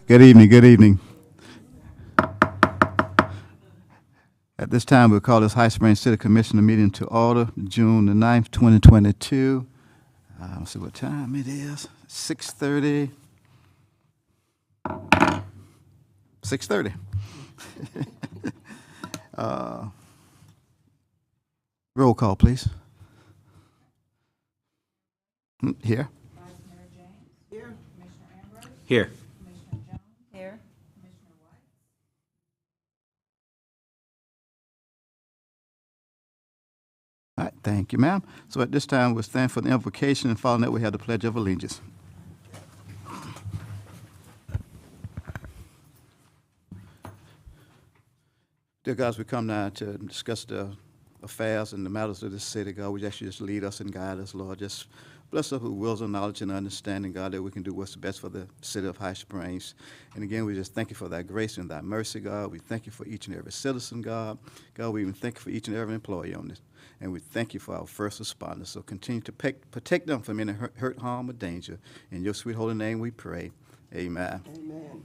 Good evening, good evening. At this time, we'll call this High Springs City Commissioner meeting to order, June the 9th, 2022. Let's see what time it is. 6:30. 6:30. Roll call, please. Here. Here. Here. All right, thank you, ma'am. So at this time, we'll stand for the invocation, and following that, we have the Pledge of Allegiance. Dear God, as we come now to discuss the affairs and the matters of this city, God, we ask you just lead us and guide us, Lord. Just bless us with wisdom, knowledge, and understanding, God, that we can do what's best for the city of High Springs. And again, we just thank you for that grace and that mercy, God. We thank you for each and every citizen, God. God, we even thank you for each and every employee on this. And we thank you for our first responders. So continue to protect them from any hurt, harm, or danger. In your sweet holy name we pray. Amen. Amen.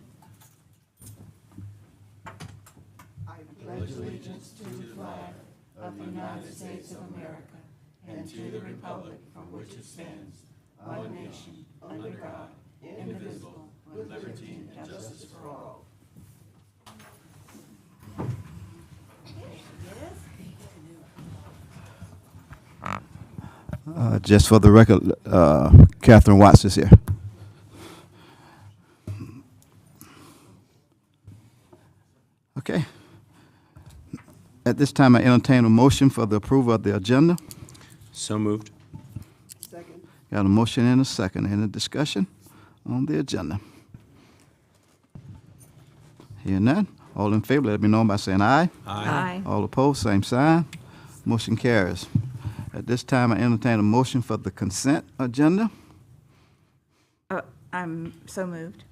Just for the record, Catherine Watts is here. Okay. At this time, I entertain a motion for the approval of the agenda. So moved. Second. Got a motion and a second. Any discussion on the agenda? Hearing none. All in favor, let it be known by saying aye. Aye. All opposed, same sign. Motion carries. At this time, I entertain a motion for the consent agenda. I'm so moved.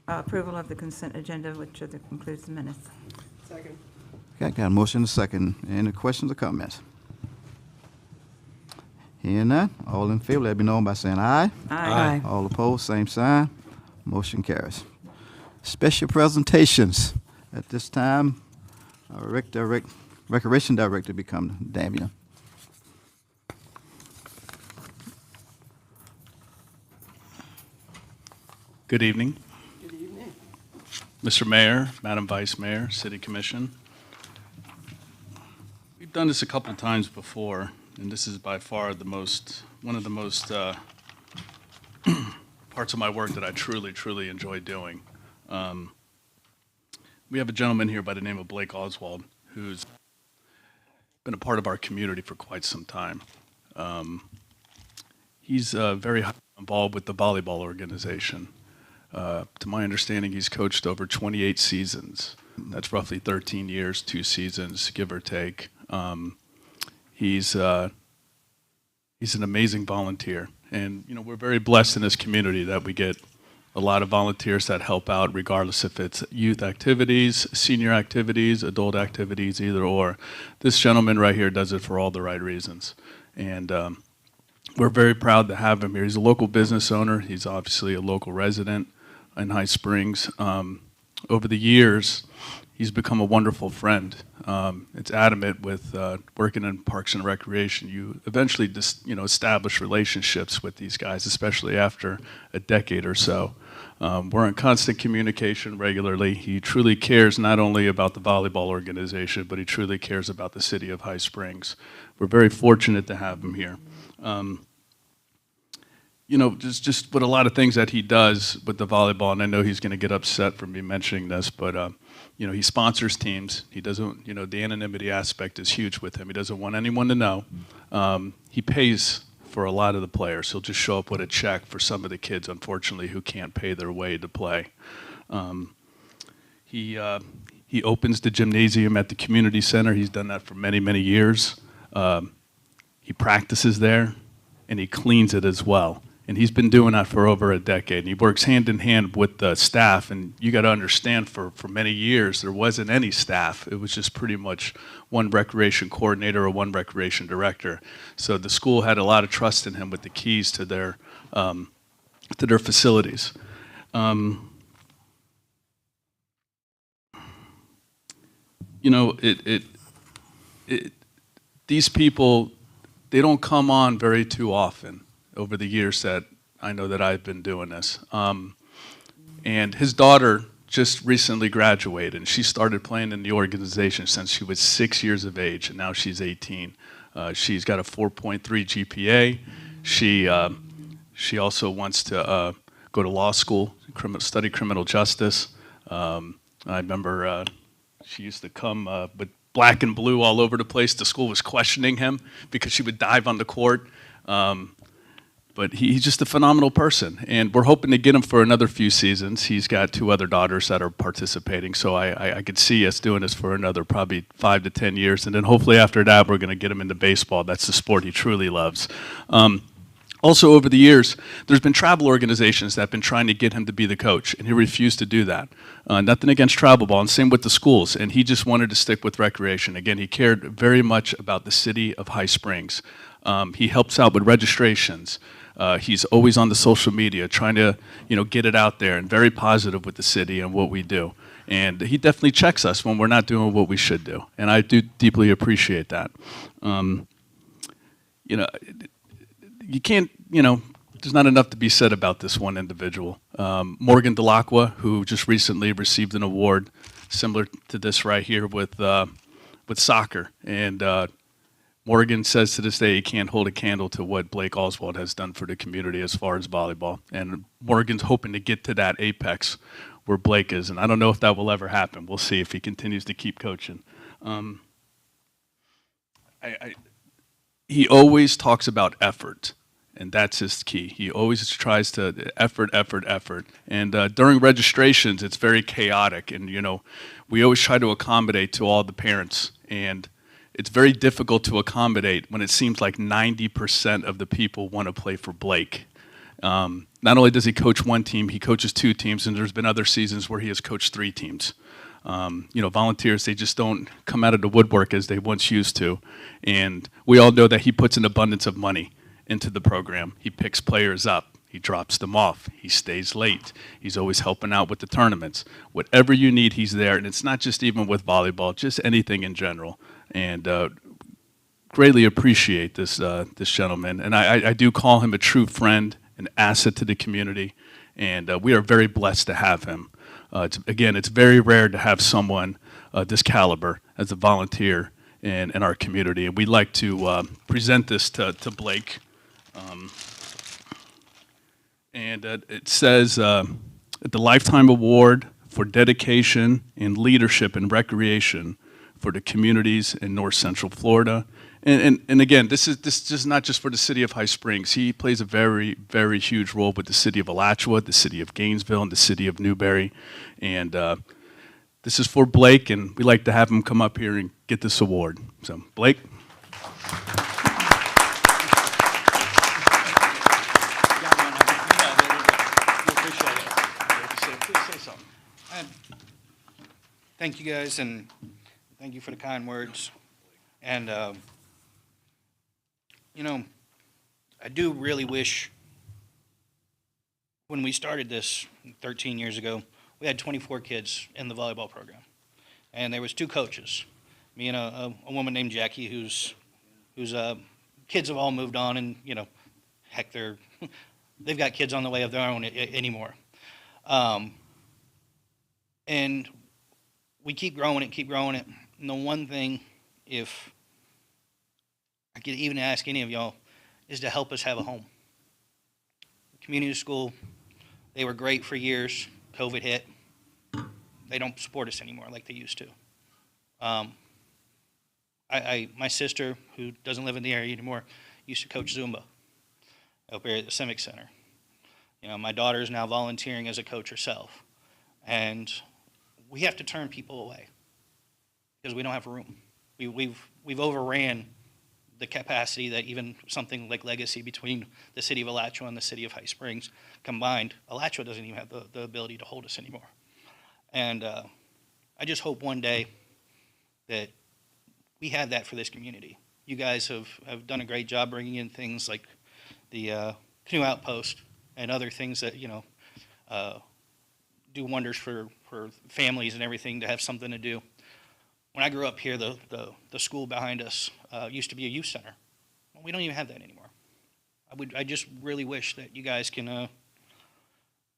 Approval of the consent agenda, which includes the minutes. Second. Okay, got a motion and a second. Any questions or comments? Hearing none. All in favor, let it be known by saying aye. Aye. All opposed, same sign. Motion carries. Special presentations. At this time, our Recreation Director become Damian. Good evening, Good evening. Mr. Mayor, Madam Vice Mayor, City Commission. We've done this a couple times before, and this is by far one of the most parts of my work that I truly enjoy doing. We have a gentleman here by the name of Blake Oswald, who's been a part of our community for quite some time. He's very highly involved with the volleyball organization. To my understanding, he's coached over 28 seasons. That's roughly 13 years, 2 seasons, give or take. He's an amazing volunteer, and we're very blessed in this community that we get a lot of volunteers that help out, regardless if it's youth activities, senior activities, adult activities, either or. This gentleman right here does it for all the right reasons, and we're very proud to have him here. He's a local business owner. He's obviously a local resident in High Springs. Over the years, he's become a wonderful friend. It's adamant with working in Parks and Recreation. You eventually just establish relationships with these guys, especially after a decade or so. We're in constant communication regularly. He truly cares not only about the volleyball organization, but he truly cares about the city of High Springs. We're very fortunate to have him here. Just with a lot of things that he does with the volleyball, and I know he's going to get upset for me mentioning this, but he sponsors teams. He doesn't, the anonymity aspect is huge with him. He doesn't want anyone to know. He pays for a lot of the players. He'll just show up with a check for some of the kids, unfortunately, who can't pay their way to play. He opens the gymnasium at the community center. He's done that for many years. He practices there, and he cleans it as well. And he's been doing that for over a decade. And he works hand in hand with the staff. And you got to understand, for many years, there wasn't any staff. It was just pretty much one recreation coordinator or one recreation director. So the school had a lot of trust in him with the keys to their facilities. you know, these people, they don't come on very too often over the years that I know that I've been doing this. And his daughter just recently graduated, and she started playing in the organization since she was 6 years of age, and now she's 18. She's got a 4.3 GPA. She also wants to go to law school, study criminal justice. I remember she used to come with black and blue all over the place. The school was questioning him because she would dive on the court. But he's just a phenomenal person, and we're hoping to get him for another few seasons. He's got 2 other daughters that are participating, so I could see us doing this for another probably 5 to 10 years, and then hopefully after that we're going to get him into baseball. That's the sport he truly loves. Also, over the years, there's been travel organizations that have been trying to get him to be the coach, and he refused to do that. Nothing against travel ball, and same with the schools, and he just wanted to stick with recreation. Again, he cared very much about the city of High Springs. He helps out with registrations. He's always on the social media trying to, get it out there, and very positive with the city and what we do. And he definitely checks us when we're not doing what we should do, and I do deeply appreciate that. You can't, there's not enough to be said about this one individual. Morgan Delacqua, who just recently received an award similar to this right here with soccer, and Morgan says to this day he can't hold a candle to what Blake Oswald has done for the community as far as volleyball. And Morgan's hoping to get to that apex where Blake is, and I don't know if that will ever happen. We'll see if he continues to keep coaching. He always talks about effort, and that's his key. He always tries to effort. And during registrations, it's very chaotic, and we always try to accommodate to all the parents, and it's very difficult to accommodate when it seems like 90% of the people want to play for Blake. Not only does he coach one team, he coaches 2 teams, and there's been other seasons where he has coached 3 teams. Volunteers, they just don't come out of the woodwork as they once used to. And we all know that he puts an abundance of money into the program. He picks players up. He drops them off. He stays late. He's always helping out with the tournaments. Whatever you need, he's there. And it's not just even with volleyball, just anything in general. And greatly appreciate this gentleman. And I do call him a true friend, an asset to the community. And we are very blessed to have him. It's very rare to have someone this caliber as a volunteer in our community. And we'd like to present this to Blake. It says, the Lifetime Award for Dedication and Leadership in Recreation for the communities in North Central Florida. And again, this is just not just for the city of High Springs. He plays a very, very huge role with the city of Alachua, the city of Gainesville, and the city of Newberry. And this is for Blake, and we'd like to have him come up here and get this award. So, Blake. Thank you guys, and thank you for the kind words. And, I do really wish when we started this 13 years ago, we had 24 kids in the volleyball program. And there was 2 coaches, me and a woman named Jackie, whose kids have all moved on, and, heck, they've got kids on the way of their own anymore. And we keep growing it. And the one thing, if I could even ask any of y'all, is to help us have a home. Community school, they were great for years. COVID hit. They don't support us anymore like they used to. My sister, who doesn't live in the area anymore, used to coach Zumba up here at the Civic Center. My daughter is now volunteering as a coach herself. And we have to turn people away because we don't have room. We've overran the capacity that even something like Legacy between the city of Alachua and the city of High Springs combined, Alachua doesn't even have the ability to hold us anymore. And I just hope one day that we have that for this community. You guys have done a great job bringing in things like the Canoe Outpost and other things that, do wonders for families and everything to have something to do. When I grew up here, the school behind us used to be a youth center. Well, we don't even have that anymore. I just really wish that you guys can,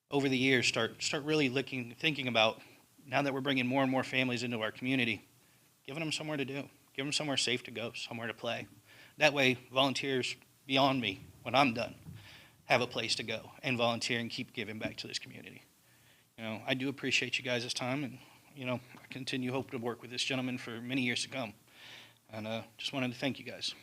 over the years, start really thinking about, now that we're bringing more and more families into our community, giving them somewhere to do, give them somewhere safe to go, somewhere to play. That way, volunteers beyond me, when I'm done, have a place to go and volunteer and keep giving back to this community. You know, I do appreciate you guys' time, and you know, I hope to work with this gentleman for many years to come. And just wanted to thank you guys.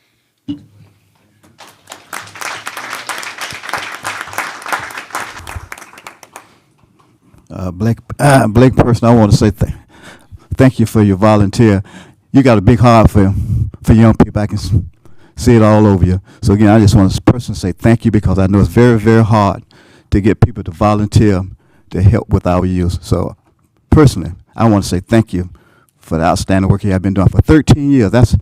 Blake person, I want to say thank you for your volunteer. You got a big heart for young people. I can see it all over you. So again, I just want to personally say thank you, because I know it's very, very hard to get people to volunteer to help with our youth. So personally, I want to say thank you for the outstanding work you have been doing for 13 years. That's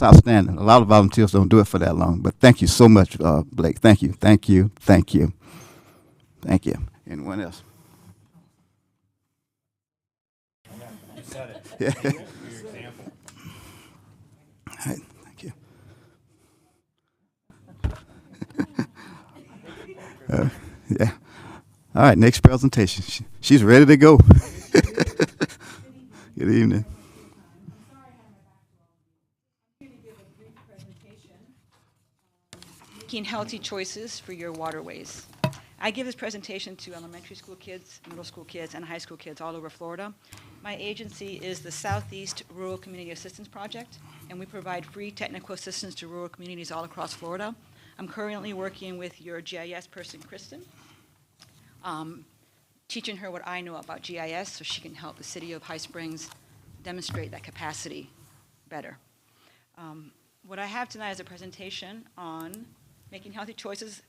outstanding. A lot of volunteers don't do it for that long. But thank you so much, Blake. Thank you, thank you, thank you, thank you. Anyone else? Yeah. All right, thank you. Yeah. All right, next presentation. She's ready to go. Good evening. Making healthy choices for your waterways. I give this presentation to elementary school kids, middle school kids, and high school kids all over Florida. My agency is the Southeast Rural Community Assistance Project, and we provide free technical assistance to rural communities all across Florida. I'm currently working with your GIS person, Kristen, teaching her what I know about GIS so she can help the city of High Springs demonstrate that capacity better. What I have tonight is a presentation on making healthy choices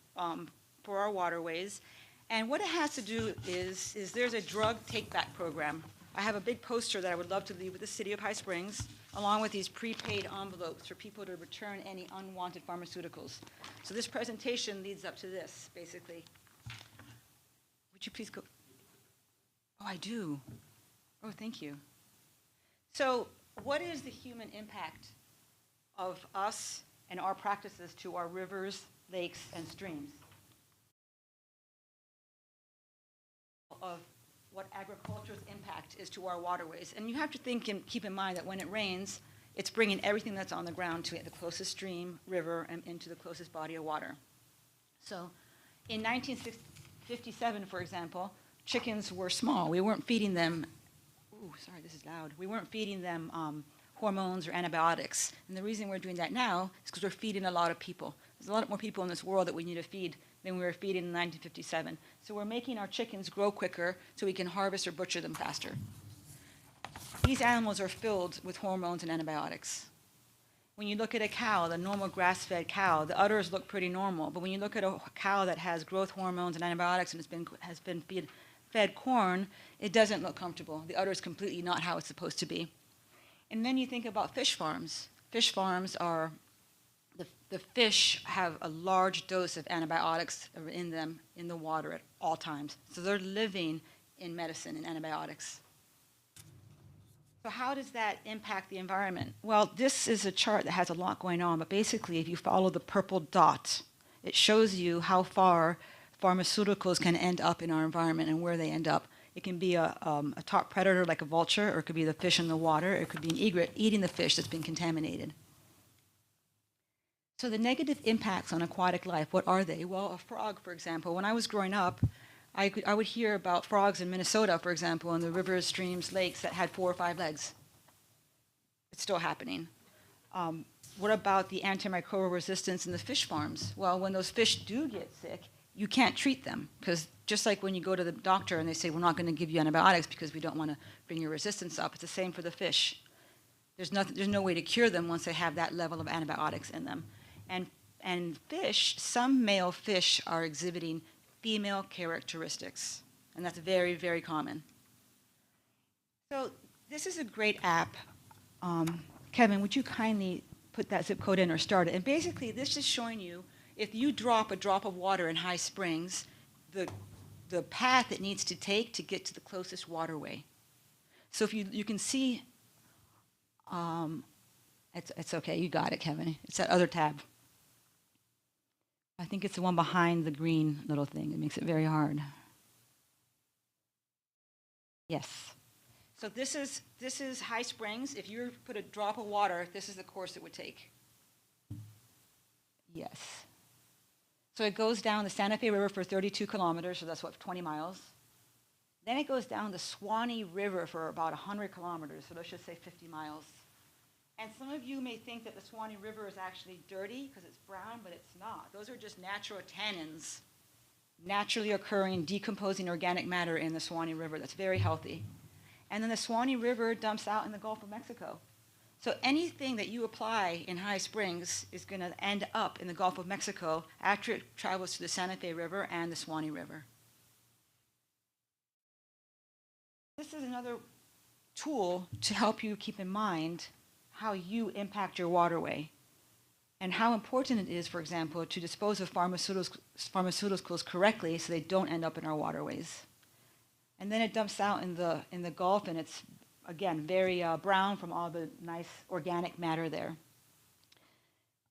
for our waterways. And what it has to do is there's a drug take-back program. I have a big poster that I would love to leave with the city of High Springs, along with these prepaid envelopes for people to return any unwanted pharmaceuticals. So this presentation leads up to this, basically. Would you please go? Oh, I do. Oh, thank you. So what is the human impact of us and our practices to our rivers, lakes, and streams? Of what agriculture's impact is to our waterways. And you have to think and keep in mind that when it rains, it's bringing everything that's on the ground to the closest stream, river, and into the closest body of water. So in 1957, for example, chickens were small. We weren't feeding them, ooh, sorry, this is loud. We weren't feeding them hormones or antibiotics. And the reason we're doing that now is because we're feeding a lot of people. There's a lot more people in this world that we need to feed than we were feeding in 1957. So we're making our chickens grow quicker so we can harvest or butcher them faster. These animals are filled with hormones and antibiotics. When you look at a cow, the normal grass-fed cow, the udders look pretty normal. But when you look at a cow that has growth hormones and antibiotics and has been fed corn, it doesn't look comfortable. The udder is completely not how it's supposed to be. And then you think about fish farms. Fish farms are the fish have a large dose of antibiotics in them in the water at all times. So they're living in medicine and antibiotics. So how does that impact the environment? Well, this is a chart that has a lot going on, but basically if you follow the purple dot, it shows you how far pharmaceuticals can end up in our environment and where they end up. It can be a top predator like a vulture, or it could be the fish in the water, or it could be an egret eating the fish that's been contaminated. So the negative impacts on aquatic life, what are they? Well, a frog, for example, when I was growing up, I would hear about frogs in Minnesota, for example, in the rivers, streams, lakes that had 4 or 5 legs. It's still happening. What about the antimicrobial resistance in the fish farms? Well, when those fish do get sick, you can't treat them, because just like when you go to the doctor and they say, we're not going to give you antibiotics because we don't want to bring your resistance up, it's the same for the fish. There's no way to cure them once they have that level of antibiotics in them. And fish, some male fish are exhibiting female characteristics, and that's very, very common. So this is a great app. Kevin, would you kindly put that zip code in or start it? And basically, this is showing you if you drop a drop of water in High Springs, the path it needs to take to get to the closest waterway. So if you can see It's okay, you got it, Kevin. It's that other tab. I think it's the one behind the green little thing. It makes it very hard. Yes. So this is High Springs. If you put a drop of water, this is the course it would take. Yes. So it goes down the Santa Fe River for 32 kilometers, so that's what, 20 miles. Then it goes down the Swanee River for about 100 kilometers, so let's just say 50 miles. And some of you may think that the Swanee River is actually dirty because it's brown, but it's not. Those are just natural tannins, naturally occurring, decomposing organic matter in the Swanee River that's very healthy. And then the Swanee River dumps out in the Gulf of Mexico. So anything that you apply in High Springs is going to end up in the Gulf of Mexico after it travels to the Santa Fe River and the Swanee River. This is another tool to help you keep in mind how you impact your waterway and how important it is, for example, to dispose of pharmaceuticals correctly so they don't end up in our waterways. And then it dumps out in the Gulf, and it's, again, very brown from all the nice organic matter there.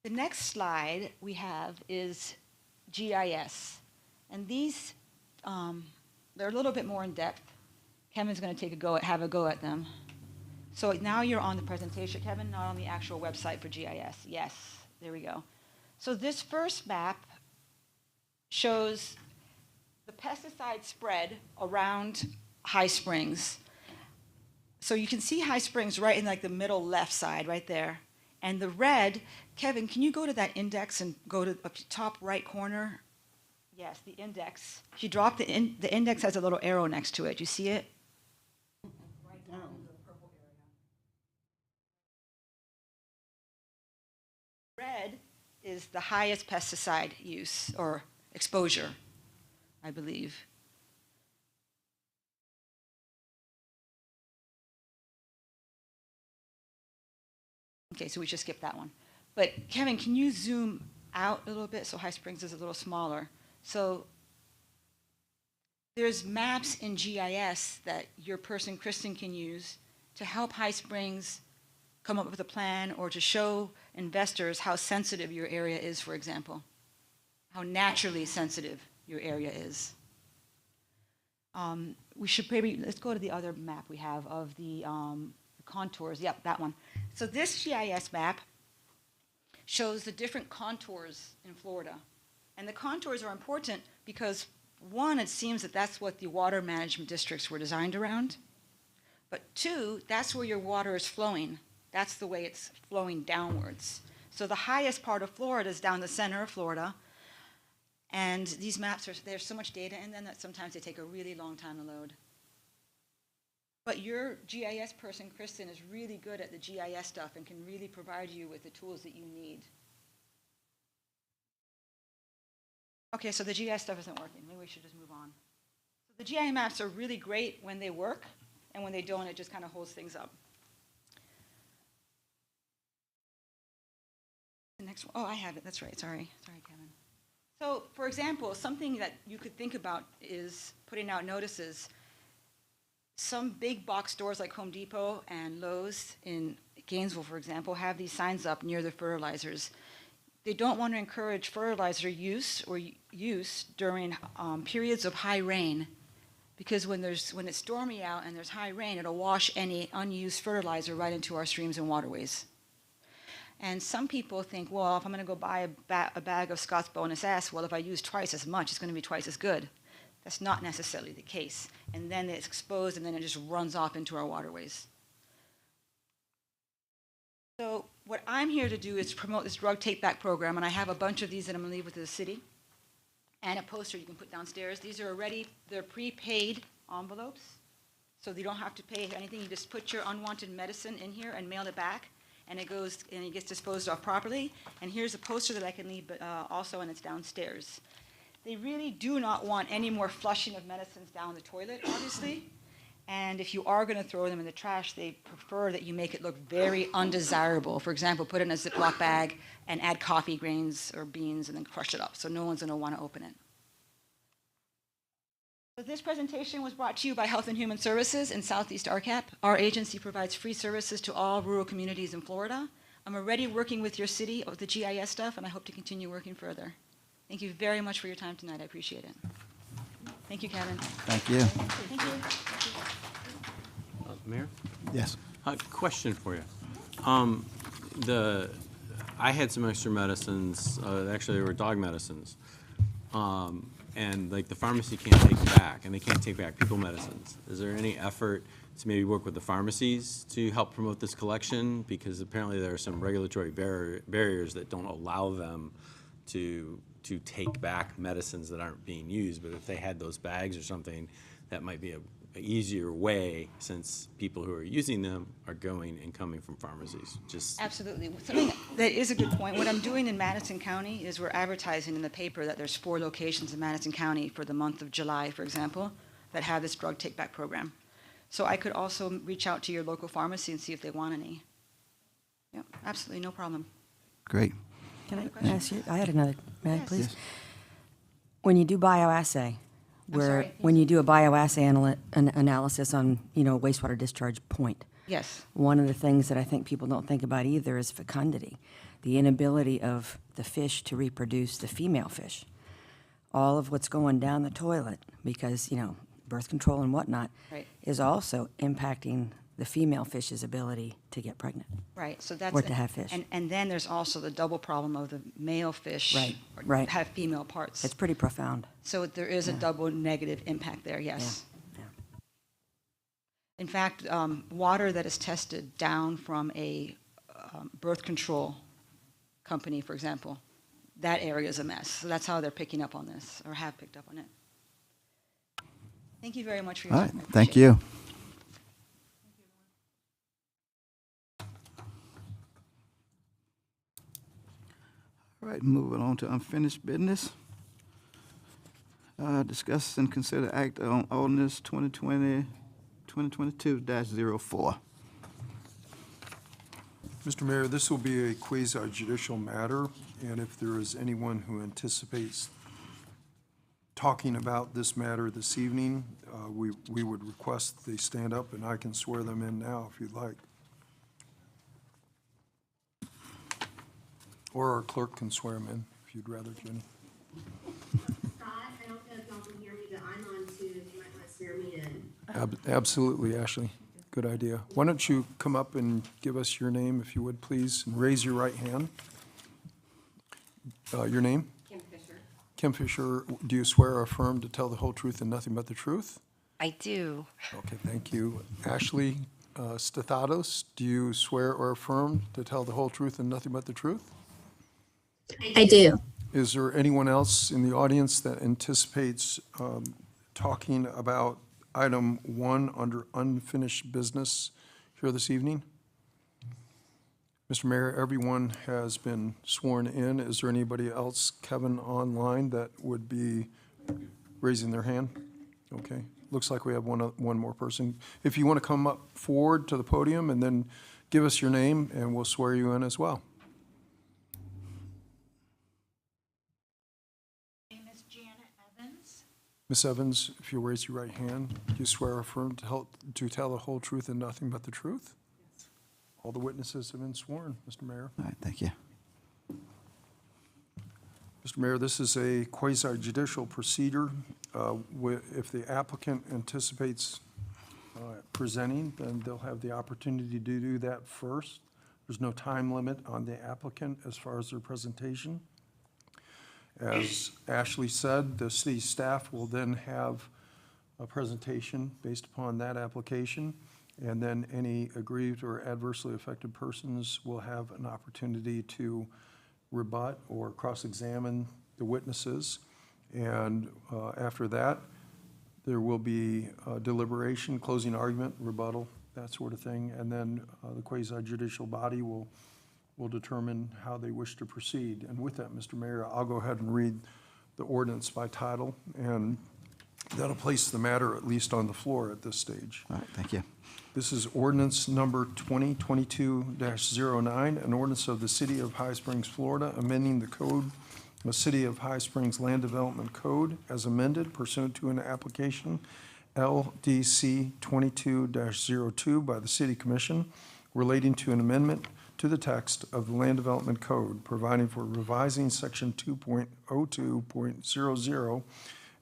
The next slide we have is GIS. And these, they're a little bit more in depth. Kevin's going to have a go at them. So now you're on the presentation, Kevin, not on the actual website for GIS. Yes, there we go. So this first map shows the pesticide spread around High Springs. So you can see High Springs right in like the middle left side right there. And the red, Kevin, can you go to that index and go to the top right corner? Yes, the index. If you drop the index has a little arrow next to it. You see it? Right down in the purple area. Red is the highest pesticide use or exposure, I believe. Okay, so we should skip that one. But Kevin, can you zoom out a little bit so High Springs is a little smaller? So there's maps in GIS that your person, Kristen, can use to help High Springs come up with a plan or to show investors how sensitive your area is, for example, how naturally sensitive your area is. We should maybe, let's go to the other map we have of the contours. Yep, that one. So this GIS map shows the different contours in Florida. And the contours are important because, one, it seems that that's what the water management districts were designed around. But two, that's where your water is flowing. That's the way it's flowing downwards. So the highest part of Florida is down the center of Florida. And these maps, there's so much data in them that sometimes they take a really long time to load. But your GIS person, Kristen, is really good at the GIS stuff and can really provide you with the tools that you need. Okay, so the GIS stuff isn't working. Maybe we should just move on. So the GIS maps are really great when they work, and when they don't, it just kind of holds things up. The next one, oh, I have it. That's right. Sorry, Kevin. So, for example, something that you could think about is putting out notices. Some big box stores like Home Depot and Lowe's in Gainesville, for example, have these signs up near the fertilizers. They don't want to encourage fertilizer use during periods of high rain, because when it's stormy out and there's high rain, it'll wash any unused fertilizer right into our streams and waterways. And some people think, well, if I'm going to go buy a bag of Scott's Bonus S, well, if I use twice as much, it's going to be twice as good. That's not necessarily the case. And then it's exposed, and then it just runs off into our waterways. So what I'm here to do is promote this drug take-back program, and I have a bunch of these that I'm going to leave with the city, and a poster you can put downstairs. These are they're prepaid envelopes, so you don't have to pay anything. You just put your unwanted medicine in here and mail it back, and it gets disposed of properly. And here's a poster that I can leave also, and it's downstairs. They really do not want any more flushing of medicines down the toilet, obviously. And if you are going to throw them in the trash, they prefer that you make it look very undesirable. For example, put it in a Ziploc bag and add coffee grains or beans and then crush it up, so no one's going to want to open it. So this presentation was brought to you by Health and Human Services in Southeast RCAP. Our agency provides free services to all rural communities in Florida. I'm already working with your city with the GIS stuff, and I hope to continue working further. Thank you very much for your time tonight. I appreciate it. Thank you, Kevin. Thank you. Thank you. Mayor? Yes. Question for you. I had some extra medicines, actually they were dog medicines. And like the pharmacy can't take back, and they can't take back people medicines. Is there any effort to maybe work with the pharmacies to help promote this collection? Because apparently there are some regulatory barriers that don't allow them to take back medicines that aren't being used. But if they had those bags or something, that might be a easier way, since people who are using them are going and coming from pharmacies. Just Absolutely. Something that is a good point. What I'm doing in Madison County is we're advertising in the paper that there's 4 locations in Madison County for the month of July, for example, that have this drug take-back program. So I could also reach out to your local pharmacy and see if they want any. Yep, absolutely, no problem. Great. Can I question? ask you, I had another, may I Yes. please? Yes. When you do bioassay, I'm sorry? when you do a bioassay analysis on, wastewater discharge point, Yes. one of the things that I think people don't think about either is fecundity, the inability of the fish to reproduce the female fish. All of what's going down the toilet, because, birth control and whatnot, Right. is also impacting the female fish's ability to get pregnant. Right, so that's. Or to have fish. And then there's also the double problem of the male fish. Right, or right. have female parts. It's pretty profound. So there is a Yeah. double negative impact there, yes. Yeah. In fact, water that is tested down from a birth control company, for example, that area is a mess. So that's how they're picking up on this, or have picked up on it. Thank you very much for your All time. right, I thank appreciate it. you. All right, moving on to unfinished business. Discuss and consider act on ordinance 2022-04. Mr. Mayor, this will be a quasi-judicial matter, and if there is anyone who anticipates talking about this matter this evening, we would request they stand up, and I can swear them in now if you'd like. Or our clerk can swear them in, if you'd rather, Jenny. Scott, I don't know if y'all can hear me, but I'm on too, if you might want to swear me in. Absolutely, Ashley. Good idea. Why don't you come up and give us your name, if you would, please, and raise your right hand. Your name? Kim Fisher. Kim Fisher, do you swear or affirm to tell the whole truth and nothing but the truth? I do. Okay, thank you. Ashley Stathados, do you swear or affirm to tell the whole truth and nothing but the truth? I do. Is there anyone else in the audience that anticipates talking about item 1 under unfinished business here this evening? Mr. Mayor, everyone has been sworn in. Is there anybody else, Kevin, online that would be raising their hand? Okay, looks like we have one more person. If you want to come up forward to the podium and then give us your name, and we'll swear you in as well. My name is Janet Evans. Ms. Evans, if you'll raise your right hand, do you swear or affirm to tell the whole truth and nothing but the truth? Yes. All the witnesses have been sworn, Mr. Mayor. All right, thank you. Mr. Mayor, this is a quasi-judicial procedure. If the applicant anticipates presenting, then they'll have the opportunity to do that first. There's no time limit on the applicant as far as their presentation. As Ashley said, the city staff will then have a presentation based upon that application, and then any aggrieved or adversely affected persons will have an opportunity to rebut or cross-examine the witnesses. And after that, there will be deliberation, closing argument, rebuttal, that sort of thing, and then the quasi-judicial body will determine how they wish to proceed. And with that, Mr. Mayor, I'll go ahead and read the ordinance by title, and that'll place the matter at least on the floor at this stage. All right, thank you. This is ordinance number 2022-09, an ordinance of the City of High Springs, Florida, amending the Code the City of High Springs Land Development Code as amended pursuant to an application LDC 22-02 by the City Commission relating to an amendment to the text of the Land Development Code, providing for revising Section 2.02.00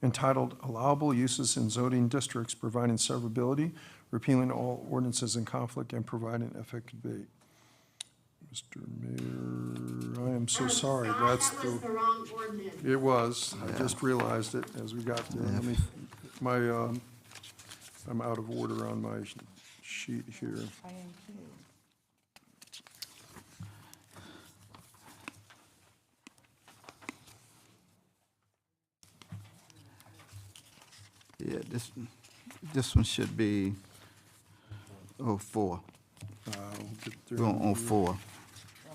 entitled Allowable Uses in Zoning Districts, providing severability, repealing all ordinances in conflict, and providing effective date. Mr. Mayor, I am so sorry. That's That was the, the wrong ordinance. it was. I just realized it as we got there. Let me, I'm out of order on my sheet here. I am too. Yeah, this one should be 04. We'll get there We're on in a 04. Well,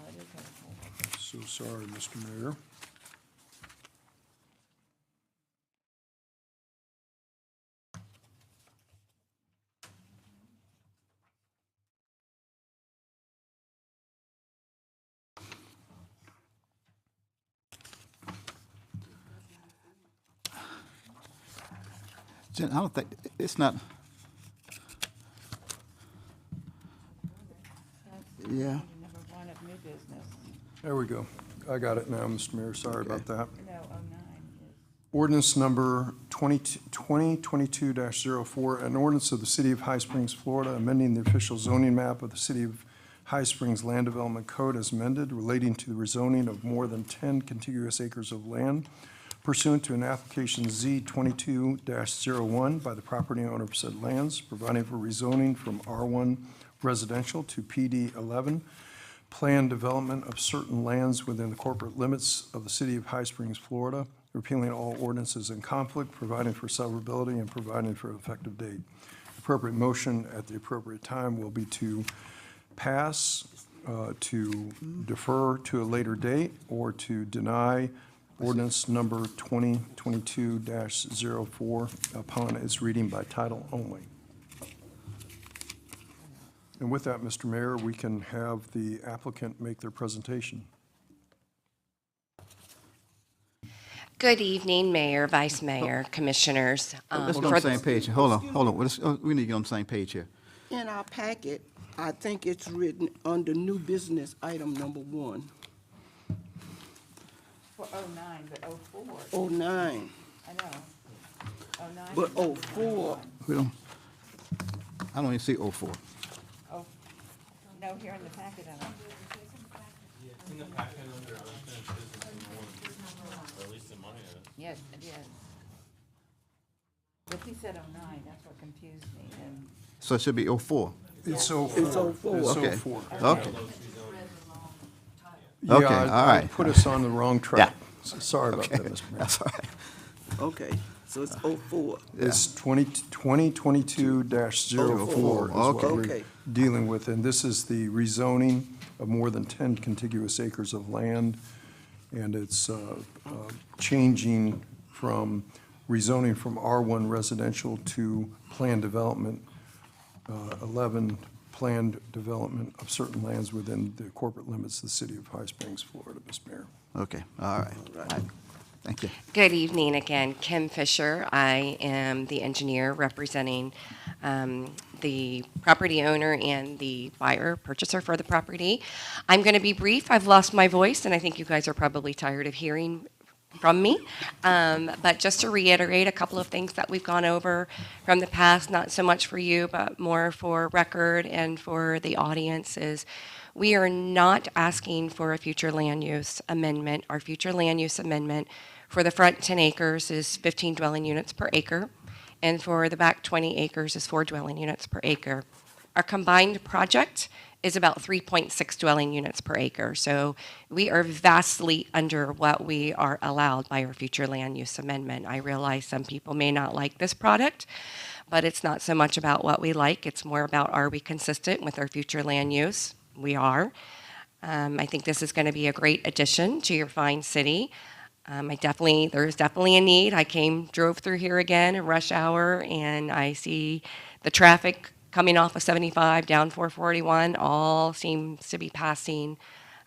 it is helpful. So sorry, Mr. Mayor. Jen, I don't think, it's not, yeah. Number one of new business. There we go. I got it now, Mr. Mayor. Sorry about that. No, 09 is. Ordinance number 2022-04, an ordinance of the City of High Springs, Florida, amending the official zoning map of the City of High Springs Land Development Code as amended relating to the rezoning of more than 10 contiguous acres of land pursuant to an application Z 22-01 by the property owner of said lands, providing for rezoning from R1 residential to PD 11, planned development of certain lands within the corporate limits of the City of High Springs, Florida, repealing all ordinances in conflict, providing for severability, and providing for an effective date. Appropriate motion at the appropriate time will be to pass, to defer to a later date, or to deny ordinance number 2022-04 upon its reading by title only. And with that, Mr. Mayor, we can have the applicant make their presentation. Good evening, Mayor, Vice Mayor, Commissioners. Let's get on the same page. Hold on. We need to get on the same page here. In our packet, I think it's written under new business item number 1. For 09, but 04. 09, I know. 09. but is number 04, We don't, I don't even see 04. Oh, no, here in the packet, I don't. Yes, it is. But he said 09, that's what confused me, and So it should be 04. It's 04. It's 04. It's Okay. 04. Okay. Yeah, Okay, I all right. put us on the wrong track. So sorry about that, Mr. Mayor. That's all right. okay, so it's 04. It's 2022-04 is what we're Okay. dealing with, and this is the rezoning of more than 10 contiguous acres of land, and it's changing from rezoning from R1 residential to planned development, 11 planned development of certain lands within the corporate limits of the City of High Springs, Florida, Mr. Mayor. Okay, all right. All right. Thank you. Good evening again. Kim Fisher. I am the engineer representing the property owner and the buyer, purchaser for the property. I'm going to be brief. I've lost my voice, and I think you guys are probably tired of hearing from me. But just to reiterate a couple of things that we've gone over from the past, not so much for you, but more for record and for the audience, is we are not asking for a future land use amendment. Our future land use amendment for the front 10 acres is 15 dwelling units per acre, and for the back 20 acres is 4 dwelling units per acre. Our combined project is about 3.6 dwelling units per acre. So we are vastly under what we are allowed by our future land use amendment. I realize some people may not like this product, but it's not so much about what we like. It's more about, are we consistent with our future land use? We are. I think this is going to be a great addition to your fine city. There's definitely a need. Drove through here again in rush hour, and I see the traffic coming off of 75 down 441 all seems to be passing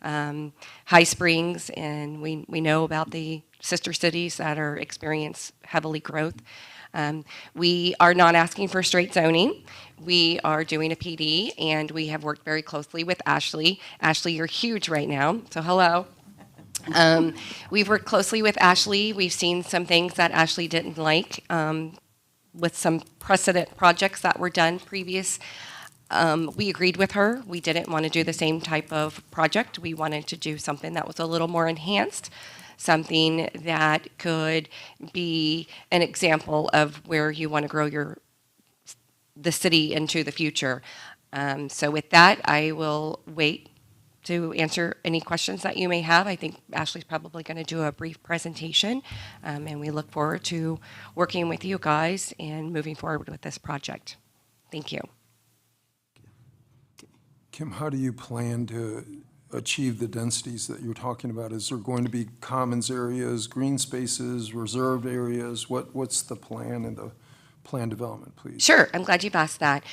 High Springs, and we know about the sister cities that are experience heavily growth. We are not asking for straight zoning. We are doing a PD, and we have worked very closely with Ashley. Ashley, you're huge right now, so hello. We've worked closely with Ashley. We've seen some things that Ashley didn't like with some precedent projects that were done previous. We agreed with her. We didn't want to do the same type of project. We wanted to do something that was a little more enhanced, something that could be an example of where you want to grow the city into the future. So with that, I will wait to answer any questions that you may have. I think Ashley's probably going to do a brief presentation, and we look forward to working with you guys and moving forward with this project. Thank you. Kim, how do you plan to achieve the densities that you're talking about? Is there going to be commons areas, green spaces, reserved areas? What's the plan and the plan development, please? Sure, I'm glad you've asked that.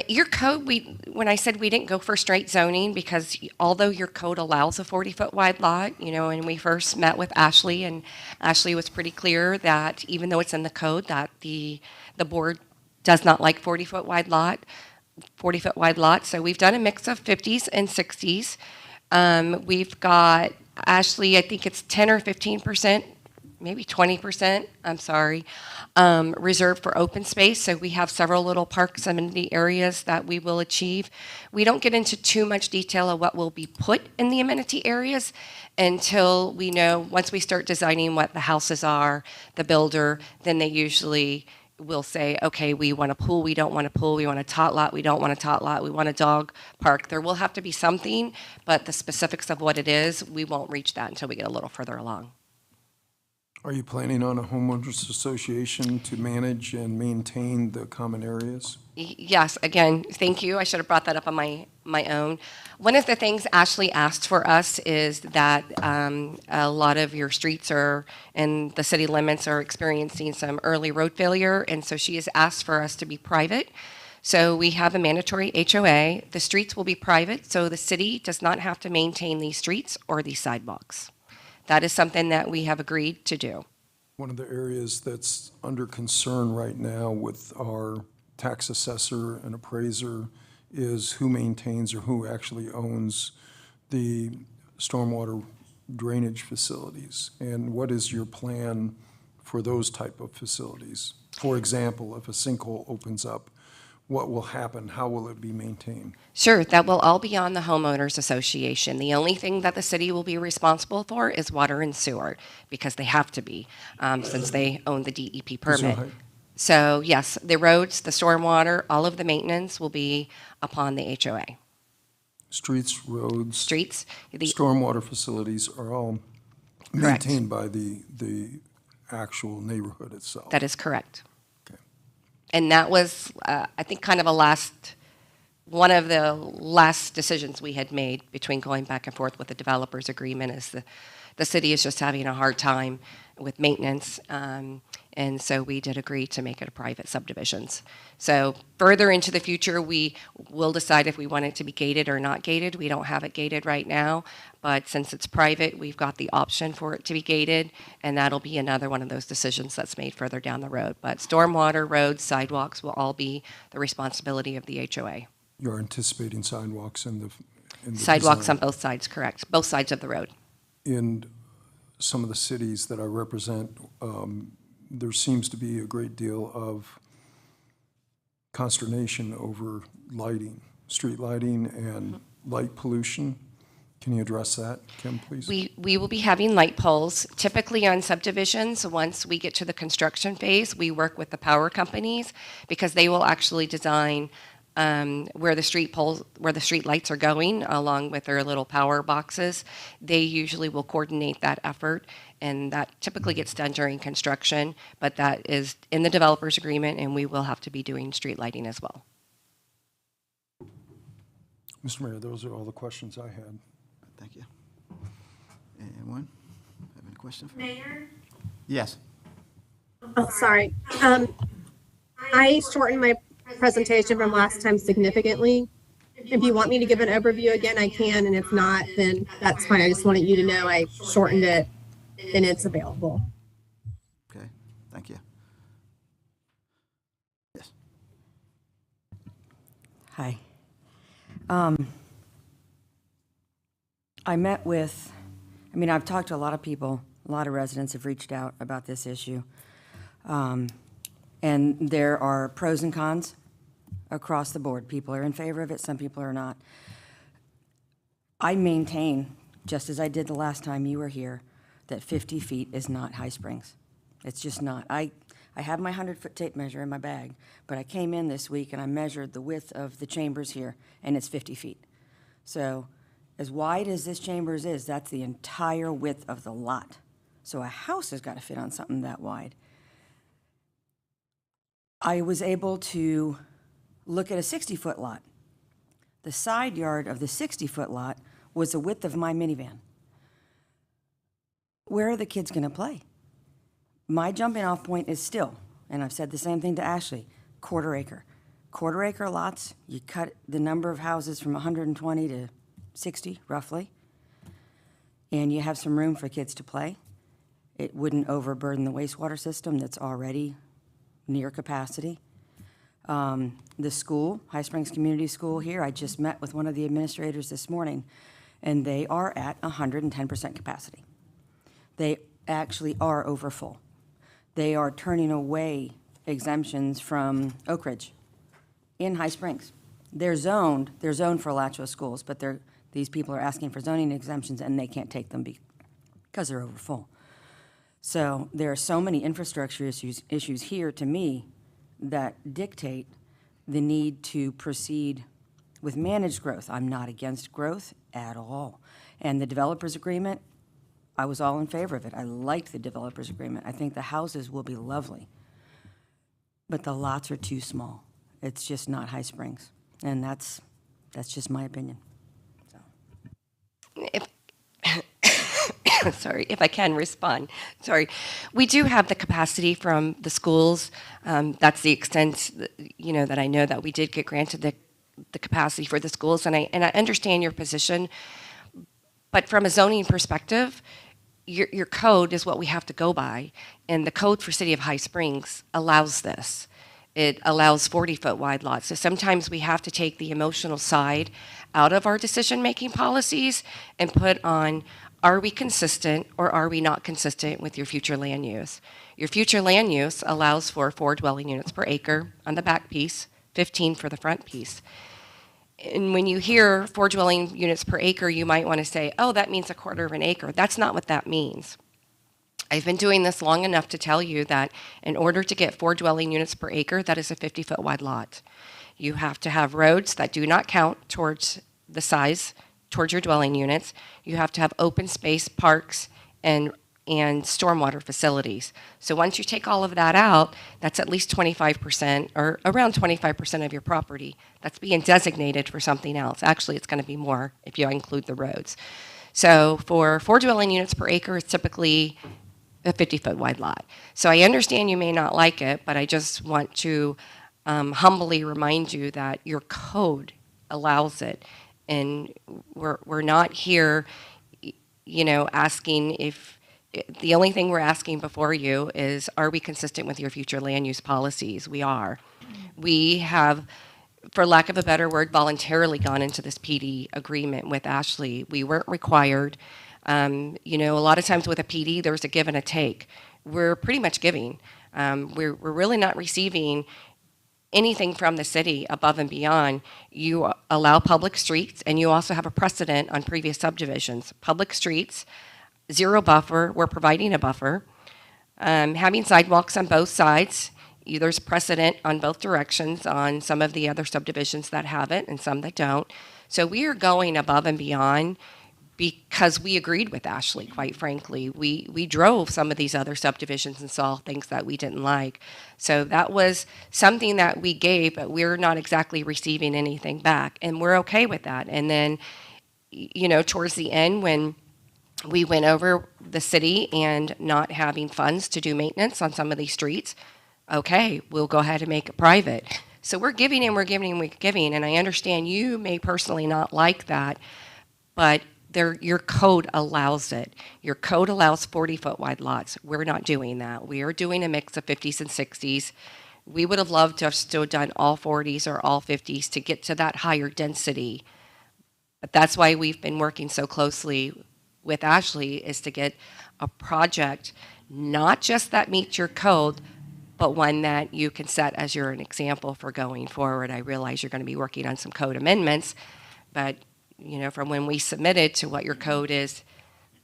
Your code, when I said we didn't go for straight zoning, because although your code allows a 40-foot wide lot, and we first met with Ashley, and Ashley was pretty clear that even though it's in the code, that the board does not like 40-foot wide lot. So we've done a mix of 50s and 60s. We've got, Ashley, I think it's 10 or 15%, maybe 20%, I'm sorry, reserved for open space. So we have several little parks, amenity areas that we will achieve. We don't get into too much detail of what will be put in the amenity areas until we know, once we start designing what the houses are, the builder, then they usually will say, okay, we want a pool, we don't want a pool, we want a tot lot, we don't want a tot lot, we want a dog park. There will have to be something, but the specifics of what it is, we won't reach that until we get a little further along. Are you planning on a homeowners association to manage and maintain the common areas? Yes, again, thank you. I should have brought that up on my own. One of the things Ashley asked for us is that a lot of your streets and the city limits are experiencing some early road failure, and so she has asked for us to be private. So we have a mandatory HOA. The streets will be private, so the city does not have to maintain these streets or these sidewalks. That is something that we have agreed to do. One of the areas that's under concern right now with our tax assessor and appraiser is who maintains or who actually owns the stormwater drainage facilities. And what is your plan for those type of facilities? For example, if a sinkhole opens up, what will happen? How will it be maintained? Sure, that will all be on the homeowners association. The only thing that the city will be responsible for is water and sewer, because they have to be, since they own the DEP permit. So yes, the roads, the stormwater, all of the maintenance will be upon the HOA. Streets, roads. Streets. Stormwater facilities are all Correct. maintained by the actual neighborhood itself. That is correct. Okay. And that was, I think, kind of one of the last decisions we had made between going back and forth with the developers agreement is the city is just having a hard time with maintenance. And so we did agree to make it a private subdivisions. So further into the future, we will decide if we want it to be gated or not gated. We don't have it gated right now, but since it's private, we've got the option for it to be gated, and that'll be another one of those decisions that's made further down the road. But stormwater, roads, sidewalks will all be the responsibility of the HOA. You're anticipating sidewalks in the Sidewalks design. on both sides, correct. Both sides of the road. In some of the cities that I represent, there seems to be a great deal of consternation over lighting, street lighting and light pollution. Can you address that, Kim, please? We will be having light poles. Typically on subdivisions, once we get to the construction phase, we work with the power companies because they will actually design where the street lights are going, along with their little power boxes. They usually will coordinate that effort, and that typically gets done during construction, but that is in the developer's agreement, and we will have to be doing street lighting as well. Mr. Mayor, those are all the questions I had. Thank you. Anyone have any questions? Mayor? Yes. Oh, sorry. I shortened my presentation from last time significantly. if you want me to give an overview again, I can, and if not, then that's fine. I just wanted you to know I shortened it and it's available. Okay, thank you. Yes. Hi. I met with, I've talked to a lot of people, a lot of residents have reached out about this issue. And there are pros and cons across the board. People are in favor of it, some people are not. I maintain, just as I did the last time you were here, that 50 feet is not High Springs. It's just not. I have my 100-foot tape measure in my bag, but I came in this week and I measured the width of the chambers here, and it's 50 feet. So as wide as this chambers is, that's the entire width of the lot. So a house has got to fit on something that wide. I was able to look at a 60-foot lot. The side yard of the 60-foot lot was the width of my minivan. Where are the kids going to play? My jumping off point is still, and I've said the same thing to Ashley, quarter acre. Quarter acre lots, you cut the number of houses from 120 to 60, roughly, and you have some room for kids to play. It wouldn't overburden the wastewater system that's already near capacity. The school, High Springs Community School here, I just met with one of the administrators this morning, and they are at 110% capacity. They actually are over full. They are turning away exemptions from Oak Ridge in High Springs. They're zoned for Alachua schools, but these people are asking for zoning exemptions, and they can't take them because they're over full. So there are so many infrastructure issues here, to me, that dictate the need to proceed with managed growth. I'm not against growth at all. And the developers agreement, I was all in favor of it. I liked the developers agreement. I think the houses will be lovely. But the lots are too small. It's just not High Springs. And that's just my opinion. So. Sorry, if I can respond. Sorry. We do have the capacity from the schools. That's the extent, that I know that we did get granted the capacity for the schools, and I understand your position. But from a zoning perspective, your code is what we have to go by, and the code for City of High Springs allows this. It allows 40-foot wide lots. So sometimes we have to take the emotional side out of our decision-making policies and put on, are we consistent or are we not consistent with your future land use? Your future land use allows for 4 dwelling units per acre on the back piece, 15 for the front piece. And when you hear 4 dwelling units per acre, you might want to say, oh, that means 1/4 of an acre. That's not what that means. I've been doing this long enough to tell you that in order to get 4 dwelling units per acre, that is a 50-foot wide lot. You have to have roads that do not count towards the size, towards your dwelling units. You have to have open space, parks, and stormwater facilities. So once you take all of that out, that's at least 25% or around 25% of your property that's being designated for something else. Actually, it's going to be more if you include the roads. So for 4 dwelling units per acre, it's typically a 50-foot wide lot. So I understand you may not like it, but I just want to humbly remind you that your code allows it. And we're not here, asking if, the only thing we're asking before you is, are we consistent with your future land use policies? We are. We have, for lack of a better word, voluntarily gone into this PD agreement with Ashley. We weren't required. A lot of times with a PD, there's a give and a take. We're pretty much giving. We're really not receiving anything from the city above and beyond. You allow public streets, and you also have a precedent on previous subdivisions. Public streets, 0 buffer, we're providing a buffer. Having sidewalks on both sides, there's precedent on both directions on some of the other subdivisions that have it and some that don't. So we are going above and beyond because we agreed with Ashley, quite frankly. We drove some of these other subdivisions and saw things that we didn't like. So that was something that we gave, but we're not exactly receiving anything back, and we're okay with that. And then, towards the end, when we went over the city and not having funds to do maintenance on some of these streets, okay, we'll go ahead and make it private. So we're giving and we're giving and we're giving, and I understand you may personally not like that, but your code allows it. Your code allows 40-foot wide lots. We're not doing that. We are doing a mix of 50s and 60s. We would have loved to have still done all 40s or all 50s to get to that higher density. But that's why we've been working so closely with Ashley, is to get a project, not just that meets your code, but one that you can set as your an example for going forward. I realize you're going to be working on some code amendments, but from when we submitted to what your code is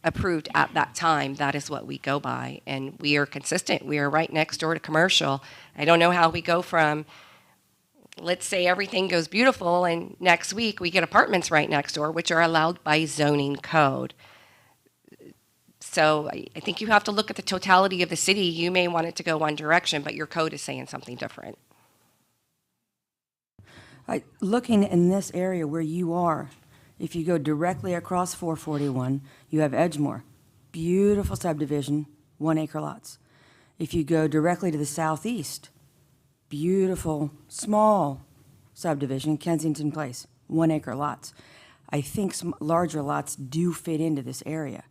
approved at that time, that is what we go by. And we are consistent. We are right next door to commercial. I don't know how we go from, let's say everything goes beautiful, and next week we get apartments right next door, which are allowed by zoning code. So I think you have to look at the totality of the city. You may want it to go one direction, but your code is saying something different. Looking in this area where you are, if you go directly across 441, you have Edgemore, beautiful subdivision, 1 acre lots. If you go directly to the southeast, beautiful, small subdivision, Kensington Place, 1 acre lots. I think some larger lots do fit into this area.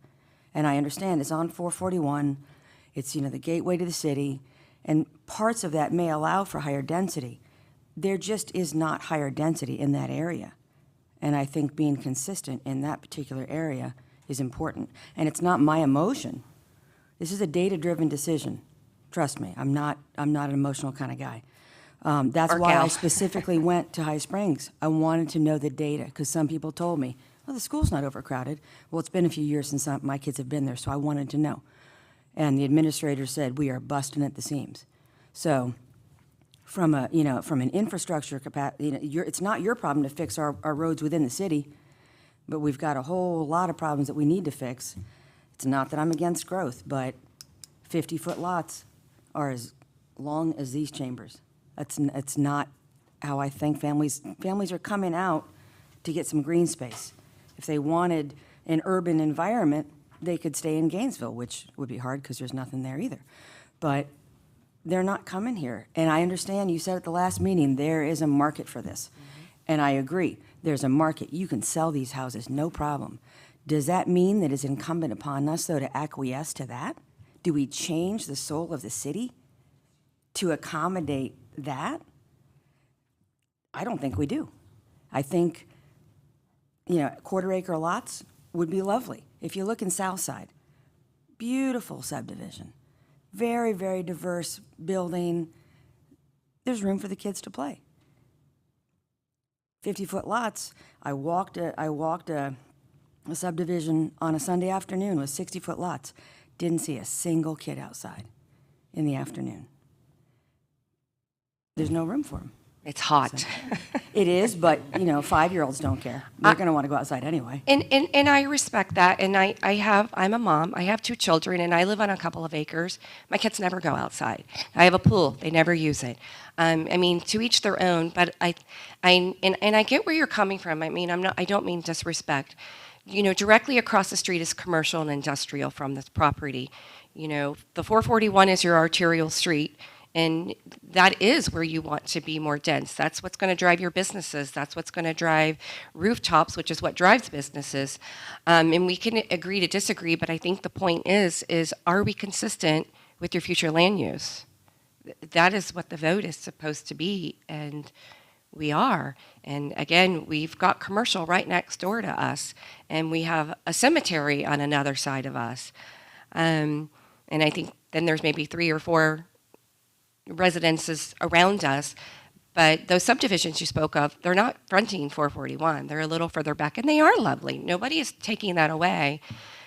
And I understand it's on 441, it's, the gateway to the city, and parts of that may allow for higher density. There just is not higher density in that area. And I think being consistent in that particular area is important. And it's not my emotion. This is a data-driven decision. Trust me, I'm not an emotional kind of guy. That's Or why I gal. specifically went to High Springs. I wanted to know the data, because some people told me, well, the school's not overcrowded. Well, it's been a few years since my kids have been there, so I wanted to know. And the administrator said, we are busting at the seams. So from an infrastructure capacity, it's not your problem to fix our roads within the city, but we've got a whole lot of problems that we need to fix. It's not that I'm against growth, but 50-foot lots are as long as these chambers. It's not how I think families are coming out to get some green space. If they wanted an urban environment, they could stay in Gainesville, which would be hard because there's nothing there either. But they're not coming here. And I understand you said at the last meeting, there is a market for this. And I agree, there's a market. You can sell these houses, no problem. Does that mean that it's incumbent upon us, though, to acquiesce to that? Do we change the soul of the city to accommodate that? I don't think we do. I think, quarter-acre lots would be lovely. If you look in Southside, beautiful subdivision, very, very diverse building. There's room for the kids to play. 50-foot lots. I walked a subdivision on a Sunday afternoon with 60-foot lots. Didn't see a single kid outside in the afternoon. There's no room for them. It's hot. So, it is, but 5-year-olds don't care. They're going to want to go outside anyway. And I respect that. And I'm a mom. I have 2 children, and I live on a couple of acres. My kids never go outside. I have a pool. They never use it. To each their own. But I get where you're coming from. I don't mean disrespect. Directly across the street is commercial and industrial from this property. The 441 is your arterial street. And that is where you want to be more dense. That's what's going to drive your businesses. That's what's going to drive rooftops, which is what drives businesses. And we can agree to disagree, but I think the point is are we consistent with your future land use? That is what the vote is supposed to be, and we are. And again, we've got commercial right next door to us, and we have a cemetery on another side of us. And I think then there's maybe 3 or 4 residences around us, but those subdivisions you spoke of, they're not fronting 441. They're a little further back, and they are lovely. Nobody is taking that away,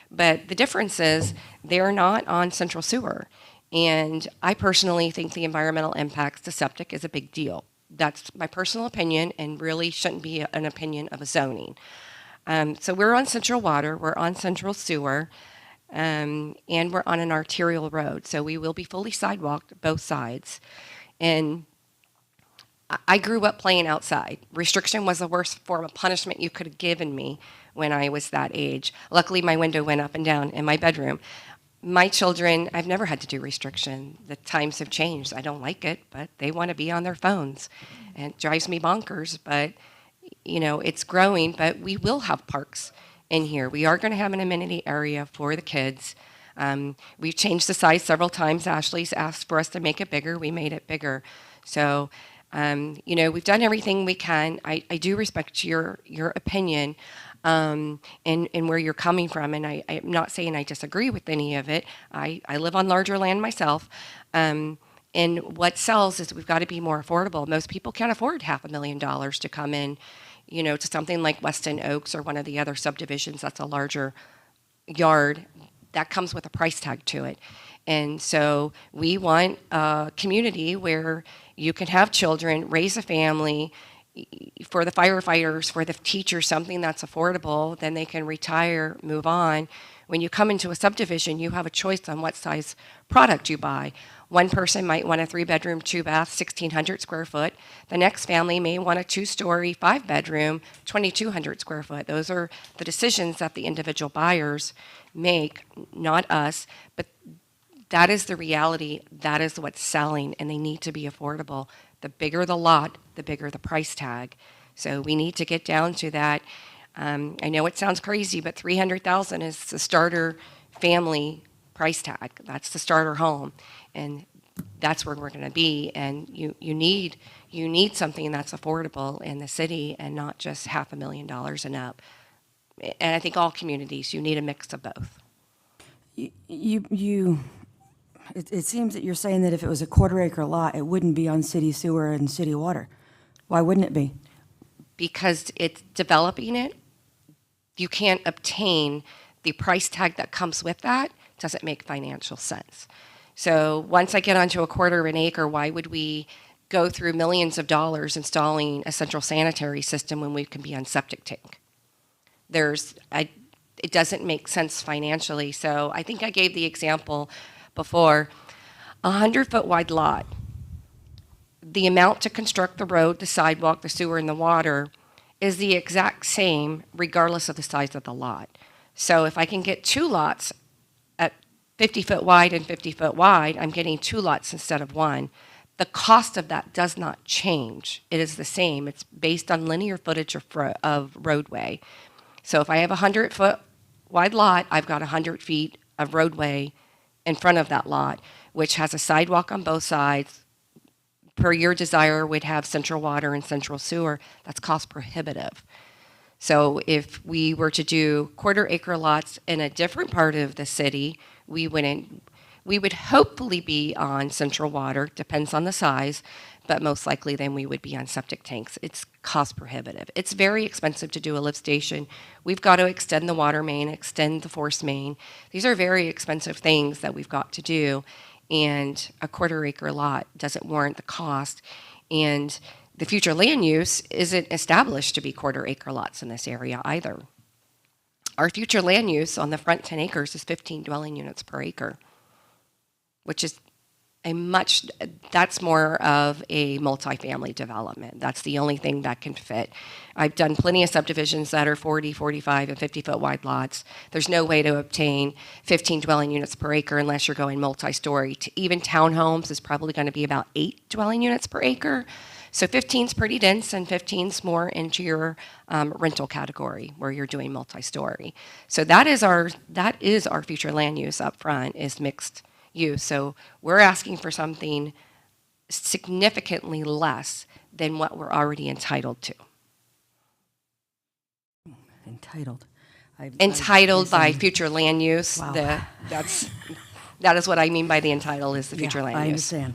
but the difference is they're not on central sewer, and I personally think the environmental impacts to septic is a big deal. That's my personal opinion, and really shouldn't be an opinion of a zoning. So we're on central water, we're on central sewer, and we're on an arterial road, so we will be fully sidewalked both sides. And I grew up playing outside. Restriction was the worst form of punishment you could have given me when I was that age. Luckily, my window went up and down in my bedroom. my children, I've never had to do restriction. The times have changed. I don't like it, but they want to be on their phones. And it drives me bonkers, but, you know, it's growing, but we will have parks in here. We are going to have an amenity area for the kids. We've changed the size several times. Ashley's asked for us to make it bigger. We made it bigger. So, you know, we've done everything we can. I do respect your opinion and where you're coming from, and I'm not saying I disagree with any of it. I live on larger land myself. And what sells is we've got to be more affordable. Most people can't afford $500,000 to come in, you know, to something like Weston Oaks or one of the other subdivisions that's a larger yard. That comes with a price tag to it. And so we want a community where you can have children, raise a family, for the firefighters, for the teachers, something that's affordable, then they can retire, move on. When you come into a subdivision, you have a choice on what size product you buy. One person might want a 3-bedroom, 2-bath, 1,600 square foot. The next family may want a 2-story, 5-bedroom, 2,200 square foot. Those are the decisions that the individual buyers make, not us. But that is the reality. That is what's selling, and they need to be affordable. The bigger the lot, the bigger the price tag. So we need to get down to that. I know it sounds crazy, but $300,000 is the starter family price tag. That's the starter home, and that's where we're going to be. And you need something that's affordable in the city, and not just $500,000 and up. And I think all communities, you need a mix of both. It seems that you're saying that if it was a quarter-acre lot, it wouldn't be on city sewer and city water. Why wouldn't it be? Because it's developing it, you can't obtain the price tag that comes with that. Doesn't make financial sense. So once I get onto a quarter of an acre, why would we go through millions of dollars installing a central sanitary system when we can be on septic tank? It doesn't make sense financially. So I think I gave the example before. A 100-foot wide lot, the amount to construct the road, the sidewalk, the sewer, and the water is the exact same regardless of the size of the lot. So if I can get 2 lots at 50-foot wide and 50-foot wide, I'm getting 2 lots instead of 1. The cost of that does not change. It is the same. It's based on linear footage of roadway. So if I have a 100-foot wide lot, I've got 100 feet of roadway in front of that lot, which has a sidewalk on both sides. Per your desire, would have central water and central sewer. That's cost prohibitive. So if we were to do quarter-acre lots in a different part of the city, we would hopefully be on central water, depends on the size, but most likely then we would be on septic tanks. It's cost prohibitive. It's very expensive to do a lift station. We've got to extend the water main, extend the force main. These are very expensive things that we've got to do, and a quarter-acre lot doesn't warrant the cost. And the future land use isn't established to be quarter-acre lots in this area either. Our future land use on the front 10 acres is 15 dwelling units per acre, which is that's more of a multifamily development. That's the only thing that can fit. I've done plenty of subdivisions that are 40, 45, and 50-foot wide lots. There's no way to obtain 15 dwelling units per acre unless you're going multi-story. Even townhomes is probably going to be about 8 dwelling units per acre. So 15 is pretty dense, and 15 is more into your rental category where you're doing multi-story. So that is our future land use up front, is mixed use. So we're asking for something significantly less than what we're already entitled to. Entitled. Entitled by future land use. Wow. That is what I mean by the entitled, is the future land use. I understand.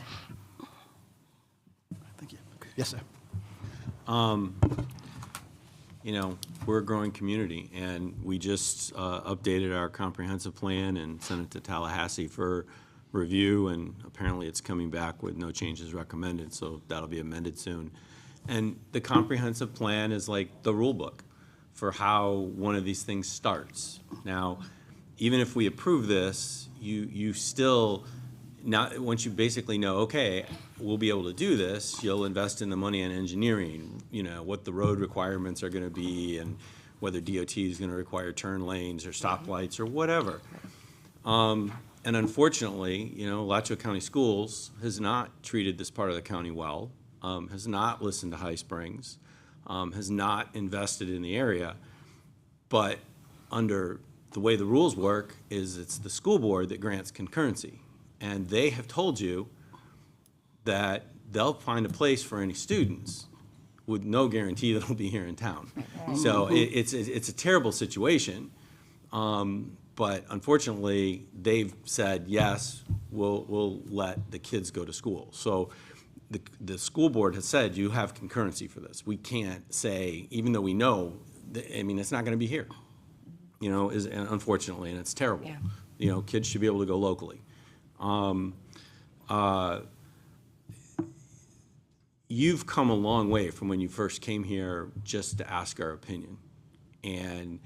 Thank you. Yes, sir. You know, we're a growing community, and we just updated our comprehensive plan and sent it to Tallahassee for review, and apparently it's coming back with no changes recommended, so that'll be amended soon. And the comprehensive plan is like the rule book for how one of these things starts. Now, even if we approve this, you still, not, once you basically know, okay, we'll be able to do this, you'll invest in the money in engineering, you know, what the road requirements are going to be, and whether DOT is going to require turn lanes or stoplights or whatever. And unfortunately, Alachua County Schools has not treated this part of the county well, has not listened to High Springs, has not invested in the area. But under the way the rules work is it's the school board that grants concurrency. And they have told you that they'll find a place for any students with no guarantee that it'll be here in town. So it's a terrible situation. But unfortunately, they've said, yes, we'll let the kids go to school. So the school board has said, you have concurrency for this. We can't say, even though we know, it's not going to be here, unfortunately, and it's terrible. Yeah. Kids should be able to go locally. You've come a long way from when you first came here just to ask our opinion. And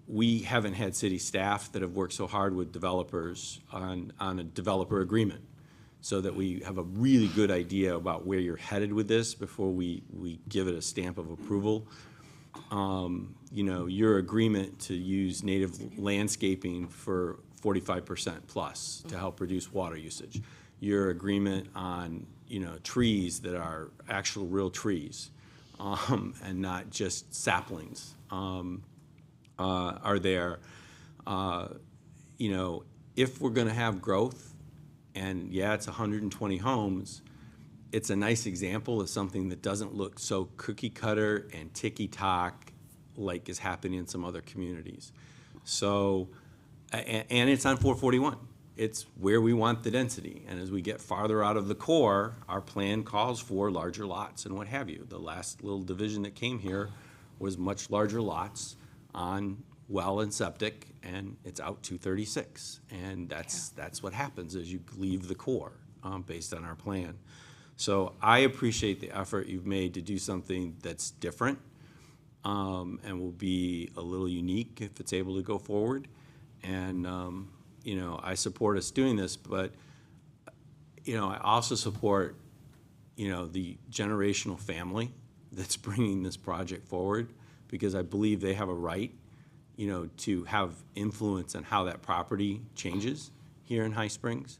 we haven't had city staff that have worked so hard with developers on a developer agreement so that we have a really good idea about where you're headed with this before we give it a stamp of approval. Your agreement to use native landscaping for 45% plus to help reduce water usage. Your agreement on, trees that are actual real trees and not just saplings. Are there, if we're going to have growth, and it's 120 homes, it's a nice example of something that doesn't look so cookie cutter and ticky-tock like is happening in some other communities. So, and it's on 441. It's where we want the density. And as we get farther out of the core, our plan calls for larger lots and what have you. The last little division that came here was much larger lots on well and septic, and it's out 236. And that's what happens as you leave the core based on our plan. So I appreciate the effort you've made to do something that's different and will be a little unique if it's able to go forward. And, I support us doing this, but, I also support, the generational family that's bringing this project forward, because I believe they have a right, to have influence on how that property changes here in High Springs.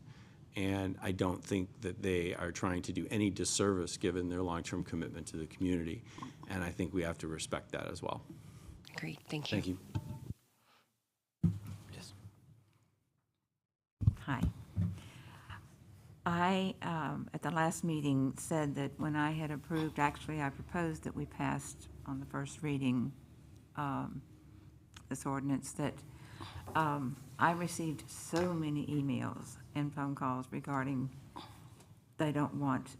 And I don't think that they are trying to do any disservice given their long-term commitment to the community. And I think we have to respect that as well. Great, thank you. Thank you. Hi. I, at the last meeting, said that when I had approved, actually, I proposed that we passed on the first reading this ordinance, that I received so many emails and phone calls regarding they don't want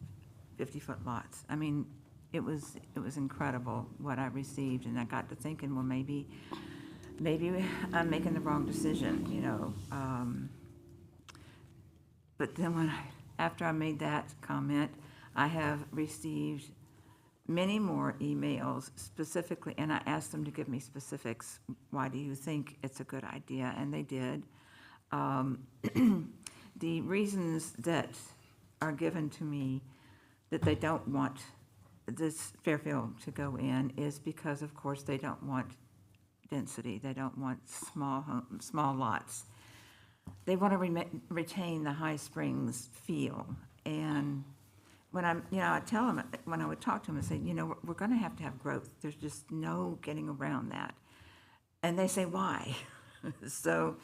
50-foot lots. I mean, it was incredible what I received, and I got to thinking, well, maybe I'm making the wrong decision, But then after I made that comment, I have received many more emails specifically, and I asked them to give me specifics. Why do you think it's a good idea? And they did. The reasons that are given to me that they don't want this Fairfield to go in is because, of course, they don't want density. They don't want small lots. They want to retain the High Springs feel. And when I tell them, when I would talk to them and say, we're going to have growth. There's just no getting around that. And they say, why? So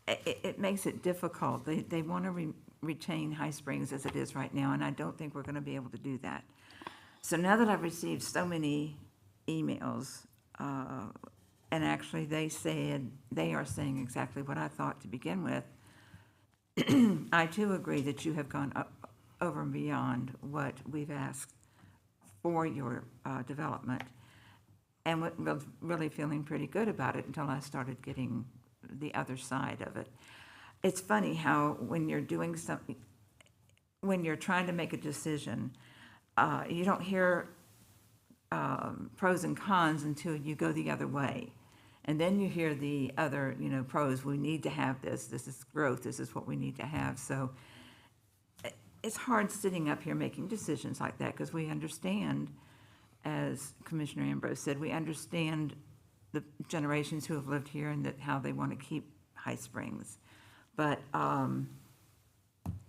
it makes it difficult. They want to retain High Springs as it is right now, and I don't think we're going to be able to do that. So now that I've received so many emails, and actually they are saying exactly what I thought to begin with, I too agree that you have gone up over and beyond what we've asked for your development, and was really feeling pretty good about it until I started getting the other side of it. It's funny how when you're doing something, when you're trying to make a decision, you don't hear pros and cons until you go the other way. And then you hear the other, pros. We need to have this. This is growth. This is what we need to have. So it's hard sitting up here making decisions like that, because we understand, as Commissioner Ambrose said, we understand the generations who have lived here and how they want to keep High Springs. but